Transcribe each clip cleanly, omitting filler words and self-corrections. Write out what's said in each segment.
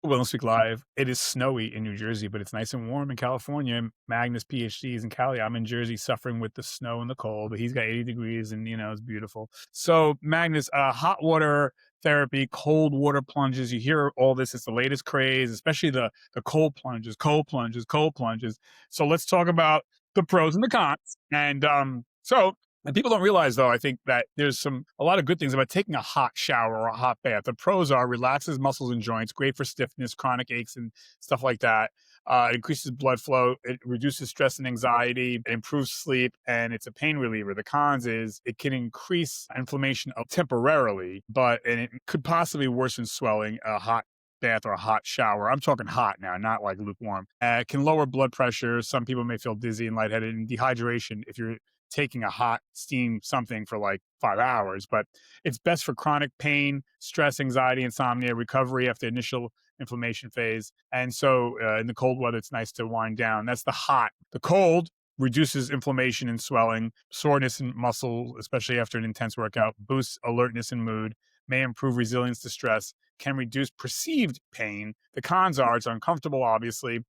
Well, let's speak live. It is snowy in New Jersey, but it's nice and warm in California. Magnus PhD is in Cali. I'm in Jersey suffering with the snow and the cold, but he's got 80 degrees and, it's beautiful. So, Magnus, hot water therapy, cold water plunges. You hear all this. It's the latest craze, especially the cold plunges, cold plunges, cold plunges. So, let's talk about the pros and the cons. And people don't realize, though, I think that there's a lot of good things about taking a hot shower or a hot bath. The pros are relaxes muscles and joints, great for stiffness, chronic aches, and stuff like that. It increases blood flow. It reduces stress and anxiety. It improves sleep, and it's a pain reliever. The cons is it can increase inflammation temporarily, and it could possibly worsen swelling. A hot bath or a hot shower. I'm talking hot now, not like lukewarm. It can lower blood pressure. Some people may feel dizzy and lightheaded, and dehydration if you're taking a hot steam something for like 5 hours, but it's best for chronic pain, stress, anxiety, insomnia, recovery after initial inflammation phase. And so in the cold weather, it's nice to wind down. That's the hot. The cold reduces inflammation and swelling, soreness in muscles, especially after an intense workout, boosts alertness and mood, may improve resilience to stress, can reduce perceived pain. The cons are it's uncomfortable, obviously,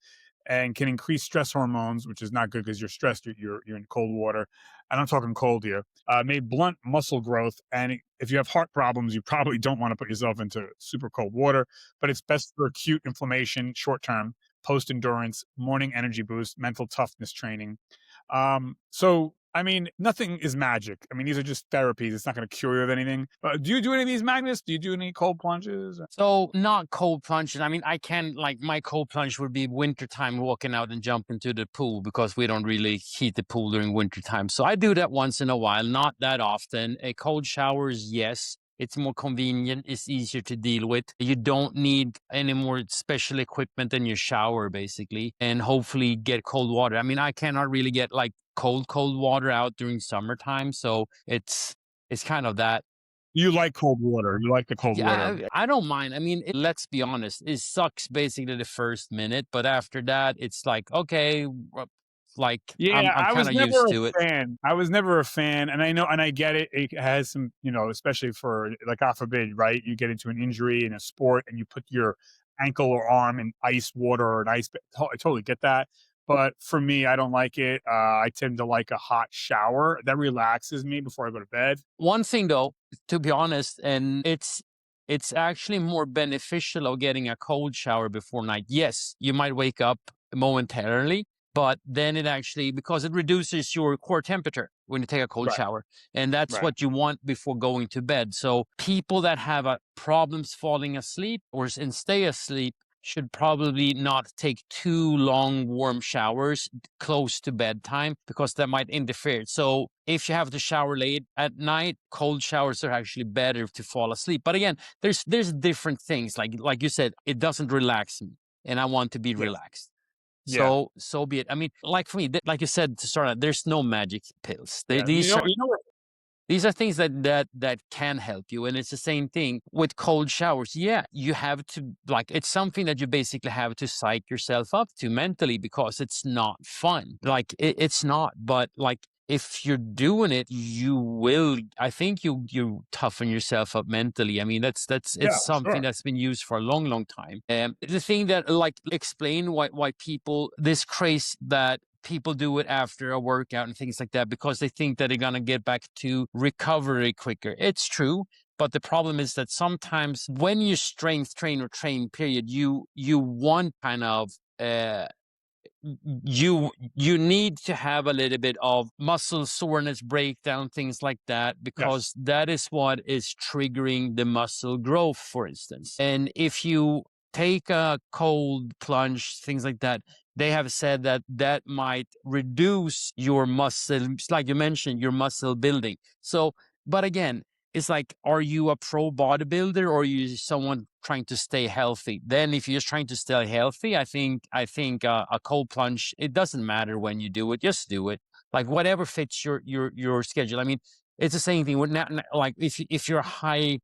and can increase stress hormones, which is not good because you're stressed. You're in cold water, and I'm talking cold here. May blunt muscle growth, and if you have heart problems, you probably don't want to put yourself into super cold water. But it's best for acute inflammation, short term, post endurance, morning energy boost, mental toughness training. So I mean, nothing is magic. I mean, these are just therapies. It's not going to cure you of anything. Do you do any of these, Magnus? Do you do any cold plunges? So not cold plunges. I mean, I can like my cold plunge would be wintertime walking out and jump into the pool because we don't really heat the pool during wintertime. So I do that once in a while, not that often. A cold showers, yes. It's more convenient. It's easier to deal with. You don't need any more special equipment than your shower, basically, and hopefully get cold water. I mean, I cannot really get like cold water out during summertime. So it's kind of that. You like cold water. You like the cold Yeah, water. I don't mind. I mean, let's be honest, it sucks basically the first minute, but after that, it's like, okay, like Yeah, I'm I kind was of never used a to it. fan. I was never a fan, and I know, and I get it. It has some, especially for like, God forbid, right? You get into an injury in a sport, and you put your ankle or arm in ice water or an ice. I totally get that, but for me, I don't like it. I tend to like a hot shower that relaxes me before I go to bed. One thing though, to be honest, and it's actually more beneficial of getting a cold shower before night. Yes, you might wake up momentarily, but then it actually, because it reduces your core temperature when you take a cold Right, shower, and that's right. what you want before going to bed. So people that have problems falling asleep and stay asleep should probably not take too long warm showers close to bedtime because that might interfere. So if you have to shower late at night, cold showers are actually better to fall asleep. But again, there's different things. Like you said, it doesn't relax me, and I want to be Yeah, relaxed. yeah. So be it. I mean, like for me, like you said to start out, there's no magic pills. Yeah. You know, you know what? These are things that can help you, and it's the same thing with cold showers. Yeah, you have to like it's something that you basically have to psych yourself up to mentally because it's not fun. Like it's not, but like if you're doing it, you will. I think you toughen yourself up mentally. I mean, that's Yeah, it's something sure. that's been used for a long time. The thing that like explain why people this craze that people do it after a workout and things like that because they think that they're going to get back to recovery quicker. It's true. But the problem is that sometimes when you strength train or train period, you want kind of you need to have a little bit of muscle soreness breakdown, things like that, Yes. because that is what is triggering the muscle growth, for instance. And if you take a cold plunge, things like that, they have said that that might reduce your muscle, like you mentioned, your muscle building. So, but again, it's like, are you a pro bodybuilder or are you someone trying to stay healthy? Then if you're just trying to stay healthy, I think a cold plunge, it doesn't matter when you do it, just do it. Like whatever fits your schedule. I mean, it's the same thing with like if you're a high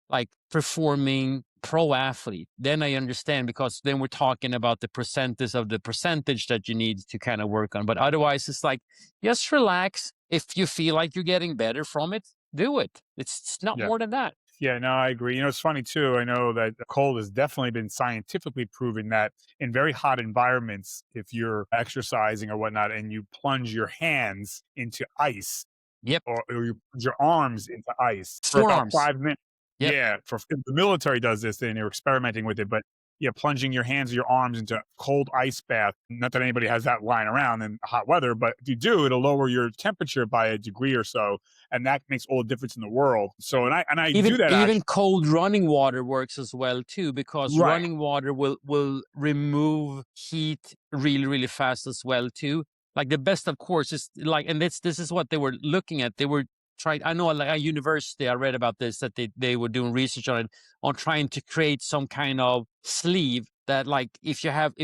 like performing pro athlete, then I understand because then we're talking about the percentage that you need to kind of work on. But otherwise, it's like just relax. If you feel like you're getting better from it, do it. It's not Yeah. more than that. Yeah, no, I agree. It's funny too. I know that the cold has definitely been scientifically proven that in very hot environments, if you're exercising or whatnot and you plunge your hands into ice, Yep. or you plunge your arms into ice for about Forearms. 5 minutes. Yep. Yeah, for the military does this and they're experimenting with it, but yeah, plunging your hands or your arms into cold ice bath. Not that anybody has that lying around in hot weather, but if you do, it'll lower your temperature by a degree or so, and that makes all the difference in the world. So, and I do that Even actually. cold running water works as well too, because Right. running water will remove heat really fast as well too. Like the best, of course, is like, and this is what they were looking at. They were trying. I know, like a university, I read about this, that they were doing research on it, on trying to create some kind of sleeve that, like, if you have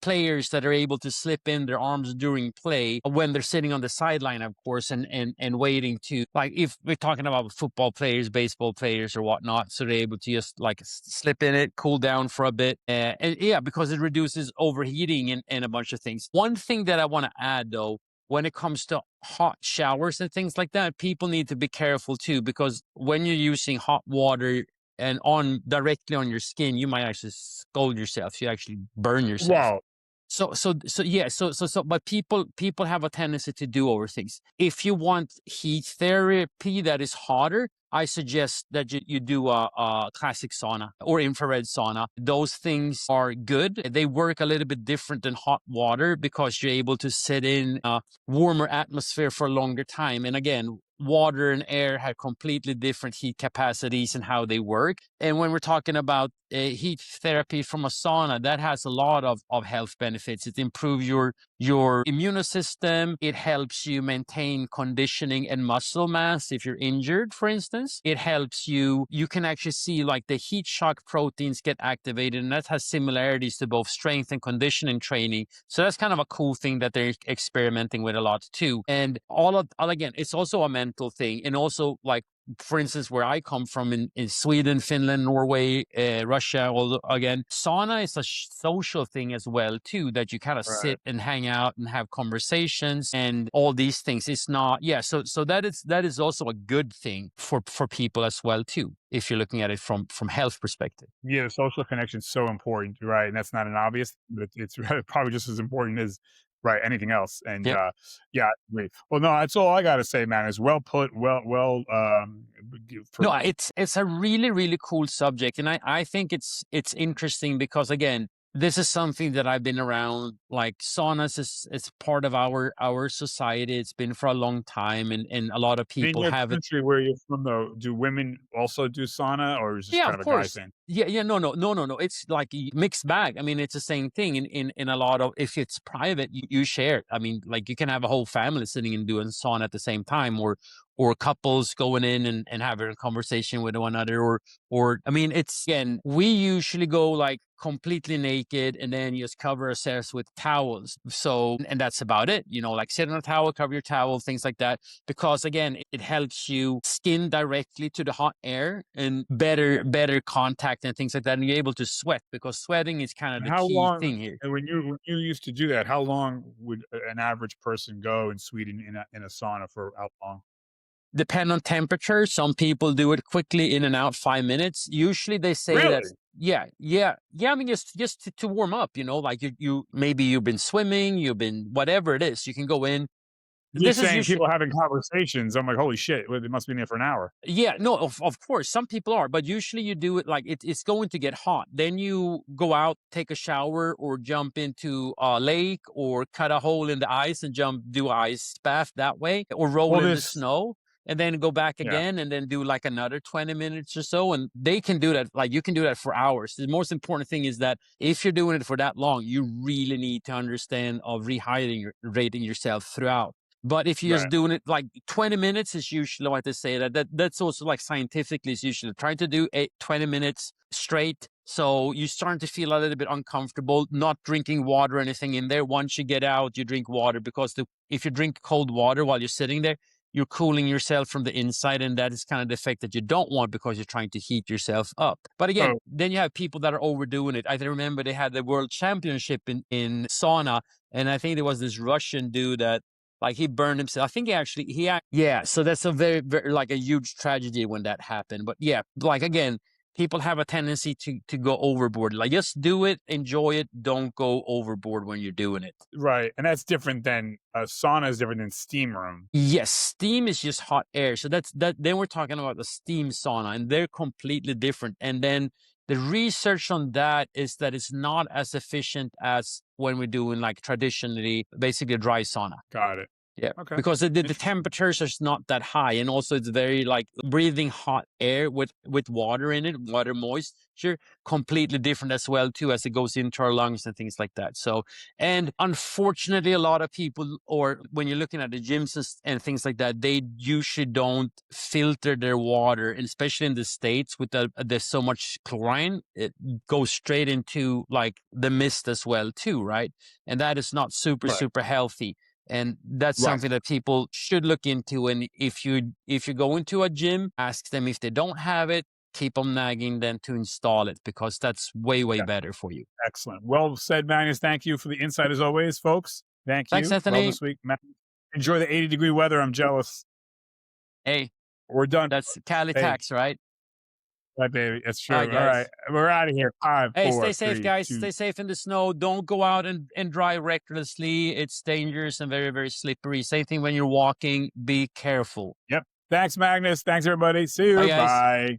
players that are able to slip in their arms during play when they're sitting on the sideline, of course, and waiting to, like, if we're talking about football players, baseball players, or whatnot, so they're able to just like slip in it, cool down for a bit, and yeah, because it reduces overheating and a bunch of things. One thing that I want to add though, when it comes to hot showers and things like that, people need to be careful too, because when you're using hot water and on directly on your skin, you might actually scald yourself. You actually burn yourself. Well, But people have a tendency to do over things. If you want heat therapy that is hotter, I suggest that you do a classic sauna or infrared sauna. Those things are good. They work a little bit different than hot water because you're able to sit in a warmer atmosphere for a longer time. And again, water and air have completely different heat capacities and how they work. And when we're talking about heat therapy from a sauna, that has a lot of health benefits. It improves your immune system. It helps you maintain conditioning and muscle mass if you're injured, for instance. It helps you can actually see like the heat shock proteins get activated, and that has similarities to both strength and conditioning training. So that's kind of a cool thing that they're experimenting with a lot too. And again, it's also a mental thing. And also, like, for instance, where I come from in Sweden, Finland, Norway, Russia, although again, sauna is a social thing as well too, that you kind of right. sit and hang out and have conversations and all these things. It's not, yeah. So that is also a good thing for people as well too, if you're looking at it from health perspective. Yeah, the social connection is so important, right? And that's not an obvious, but it's probably just as important as right anything else. And Yep. yeah, I agree. Well, no, that's all I got to say, man. Is well put, well. For No, it's a really cool subject, and I think it's interesting because, again, this is something that I've been around. Like, saunas is it's part of our society. It's been for a long time, and a lot of in people your have it. country where you're from, though. Do women also do sauna, or is this Yeah, kind of of a guy course. thing? Yeah. No. It's like mixed bag. I mean, it's the same thing in a lot of, if it's private, you share it. I mean, like, you can have a whole family sitting and doing sauna at the same time, or couples going in and having a conversation with one another, or I mean, it's, again, we usually go like completely naked and then just cover ourselves with towels. So, and that's about it. Like, sit on a towel, cover your towel, things like that, because again, it helps you skin directly to the hot air and better contact and things like that, and you're able to sweat, because sweating is kind of And the how key long? thing here. And when you used to do that, how long would an average person go in Sweden in a sauna for how long? Depend on temperature. Some people do it quickly, in and out, 5 minutes. Usually they say that, Really? yeah. I mean, just to warm up, like, you maybe you've been swimming, you've been, whatever it is, you can go in. You're This is saying usually, people having conversations. I'm like, holy shit! Well, they must be in there for an hour. yeah, no, of course, some people are, but usually you do it like, it's going to get hot. Then you go out, take a shower, or jump into a lake, or cut a hole in the ice and do a ice bath that way, or roll Well, in the this, snow, and then go back yeah, again, and then do like another 20 minutes or so. And they can do that, like, you can do that for hours. The most important thing is that if you're doing it for that long, you really need to understand of rating yourself throughout. But if you're just right. doing it like 20 minutes, is usually what they say, that's also, like, scientifically, is usually trying to do 20 minutes straight. So you're starting to feel a little bit uncomfortable, not drinking water or anything in there. Once you get out, you drink water, because if you drink cold water while you're sitting there, you're cooling yourself from the inside. And that is kind of the effect that you don't want, because you're trying to heat yourself up. But again, So then you have people that are overdoing it. I remember they had the world championship in sauna. And I think there was this Russian dude that Like he burned himself. I think yeah. So that's a very, very like a huge tragedy when that happened. But yeah, like again, people have a tendency to go overboard. Like just do it, enjoy it. Don't go overboard when you're doing it. Right. And that's different than a sauna is different than steam room. Yes, steam is just hot air. So that's that. Then we're talking about the steam sauna, and they're completely different. And then the research on that is that it's not as efficient as when we're doing like traditionally, basically a dry sauna. Got it. Yeah, Okay. because the temperatures are not that high, and also it's very like breathing hot air with water in it, water moisture, completely different as well too, as it goes into our lungs and things like that. So, and unfortunately, a lot of people, or when you're looking at the gyms and things like that, they usually don't filter their water, and especially in the States with there's so much chlorine, it goes straight into like the mist as well too, right? And that is not super healthy. And that's something that people should look into. And if you go into a gym, ask them if they don't have it, keep on nagging them to install it, because that's way better for you. Excellent. Well said, Magnus. Thank you for the insight as always, folks. Thanks, Anthony. Well, this week, enjoy the 80-degree weather. I'm jealous. Hey, we're done. That's Cali tax, right? Right, baby. That's true. All right. We're out of here. 5, 4, stay safe, 3, guys. 2. Stay safe in the snow. Don't go out and drive recklessly. It's dangerous and very, very slippery. Same thing when you're walking. Be careful. Yep. Thanks, Magnus. Thanks, everybody. See you. Bye, guys. Bye.